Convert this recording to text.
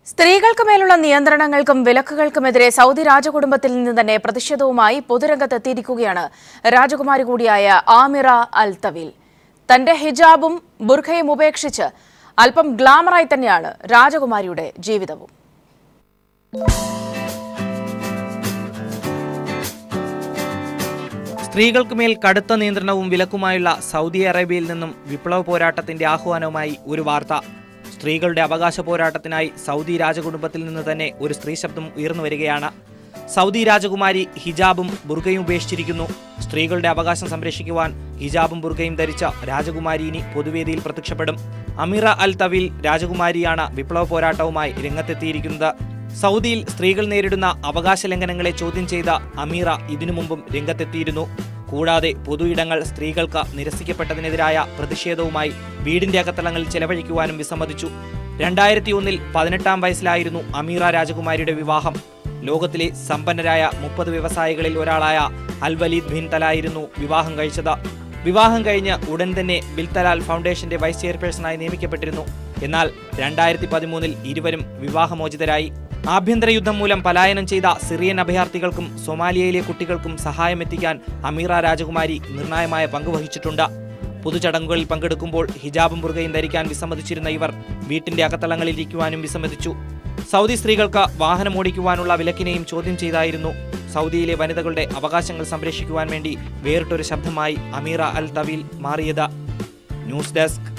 സ്ത്രീകൾക്ക് മേലുള്ള നിയന്ത്രണങ്ങൾക്കും വിലക്കുകൾക്കുമെതിരെ സൗദി രാജകുടുംബത്തിൽ നിന്ന് തന്നെ പ്രതിഷേധവുമായി പൊതുരംഗത്തെത്തിയിരിക്കുകയാണ് രാജകുമാരി കൂടിയായ ആമിറ അൽ തവീൽ. തന്റെ ഹിജാബും ബുർഖയും ഉപേക്ഷിച്ച് അല്പം ഗ്ലാമറായി തന്നെയാണ് രാജകുമാരിയുടെ ജീവിതവും. സ്ത്രീകൾക്ക് മേൽ കടുത്ത നിയന്ത്രണവും വിലക്കുമായുള്ള സൗദി അറേബ്യയിൽ നിന്നും വിപ്ലവ പോരാട്ടത്തിന്റെ ആഹ്വാനവുമായി ഒരു വാർത്ത. സ്ത്രീകളുടെ അവകാശ പോരാട്ടത്തിനായി സൗദി രാജകുടുംബത്തിൽ നിന്ന് തന്നെ ഒരു സ്ത്രീ ശബ്ദം ഉയർന്നു വരികയാണ്. സൗദി രാജകുമാരി ഹിജാബും ബുർഖയും ഉപേക്ഷിച്ചിരിക്കുന്നു. സ്ത്രീകളുടെ അവകാശം സംരക്ഷിക്കുവാൻ ഹിജാബും ബുർഖയും ധരിച്ച രാജകുമാരി ഇനി പൊതുവേദിയിൽ പ്രത്യക്ഷപ്പെടും. അമീറ അൽ തവീൽ രാജകുമാരിയാണ് വിപ്ലവ പോരാട്ടവുമായി രംഗത്തെത്തിയിരിക്കുന്നത്. സൗദിയിൽ സ്ത്രീകൾ നേരിടുന്ന അവകാശ ലംഘനങ്ങളെ ചോദ്യം ചെയ്ത അമീറ ഇതിനു മുമ്പും രംഗത്തെത്തിയിരുന്നു. കൂടാതെ പൊതു ഇടങ്ങൾ സ്ത്രീകൾക്ക് നിരസിക്കപ്പെട്ടതിനെതിരായ പ്രതിഷേധവുമായി വീടിന്റെ അകത്തളങ്ങളിൽ ചെലവഴിക്കുവാനും വിസമ്മതിച്ചു. 2001 18-ാം വയസ്സിലായിരുന്നു അമീറ രാജകുമാരിയുടെ വിവാഹം. ലോകത്തിലെ സമ്പന്നരായ 30 വ്യവസായികളിൽ ഒരാളായ അൽ വലീദ് ബിൻ തലായിരുന്നു വിവാഹം കഴിച്ചത്. വിവാഹം കഴിഞ്ഞ് ഉടൻ തന്നെ ബിൽ തലാൽ ഫൗണ്ടേഷന്റെ വൈസ് ചെയർപേഴ്സണായി നിയമിക്കപ്പെട്ടിരുന്നു. എന്നാൽ 2013 ഇരുവരും വിവാഹമോചിതരായി. ആഭ്യന്തര യുദ്ധം മൂലം പലായനം ചെയ്ത സിറിയൻ അഭയാർത്ഥികൾക്കും സൊമാലിയയിലെ കുട്ടികൾക്കും സഹായമെത്തിക്കാൻ അമീറ രാജകുമാരി നിർണായകമായ പങ്ക് വഹിച്ചിട്ടുണ്ട്. പൊതുചടങ്ങുകളിൽ പങ്കെടുക്കുമ്പോൾ ഹിജാബും ബുർഖയും ധരിക്കാൻ വിസമ്മതിച്ചിരുന്ന ഇവർ വീട്ടിന്റെ അകത്തളങ്ങളിൽ ഇരിക്കുവാനും വിസമ്മതിച്ചു. സൗദി സ്ത്രീകൾക്ക് വാഹനമോടിക്കുവാനുള്ള വിലക്കിനെയും ചോദ്യം ചെയ്തായിരുന്നു സൗദിയിലെ വനിതകളുടെ അവകാശങ്ങൾ സംരക്ഷിക്കുവാൻ വേണ്ടി വേറിട്ടൊരു ശബ്ദമായി അമീറ അൽ തവീൽ മാറിയത്. News desk.